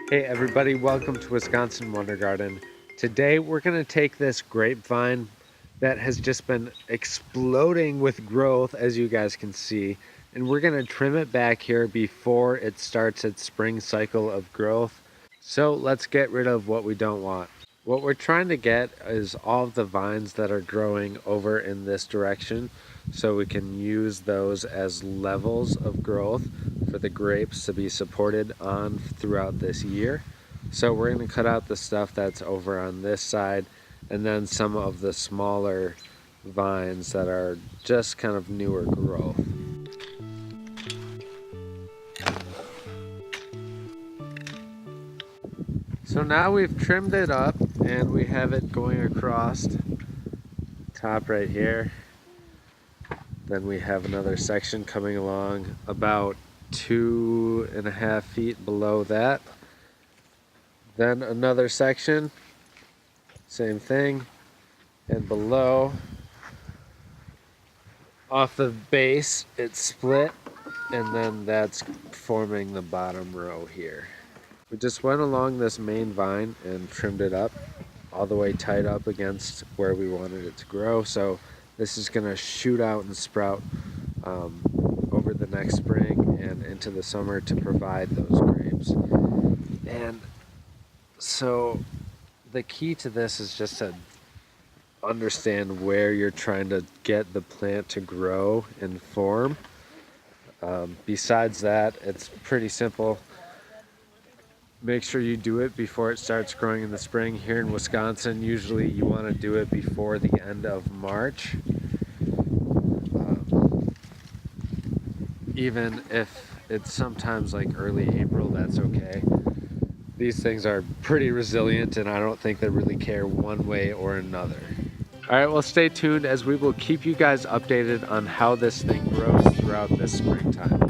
Hey everybody, welcome to Wisconsin Wonder Garden. Today we're going to take this grapevine that has just been exploding with growth, as you guys can see, and we're going to trim it back here before it starts its spring cycle of growth. So let's get rid of what we don't want. What we're trying to get is all of the vines that are growing over in this direction, so we can use those as levels of growth for the grapes to be supported on throughout this year. So we're going to cut out the stuff that's over on this side, and then some of the smaller vines that are just kind of newer growth. So now we've trimmed it up and we have it going across top right here. Then we have another section coming along about 2.5 feet below that. Then another section, same thing, and below, off the base, it's split, and then that's forming the bottom row here. We just went along this main vine and trimmed it up all the way tight up against where we wanted it to grow. So this is gonna shoot out and sprout over the next spring and into the summer to provide those grapes. And so the key to this is just to understand where you're trying to get the plant to grow and form. Besides that, it's pretty simple. Make sure you do it before it starts growing in the spring. Here in Wisconsin, usually you want to do it before the end of March. Even if it's sometimes like early April, that's okay. These things are pretty resilient, and I don't think they really care one way or another. All right, well, stay tuned as we will keep you guys updated on how this thing grows throughout this springtime.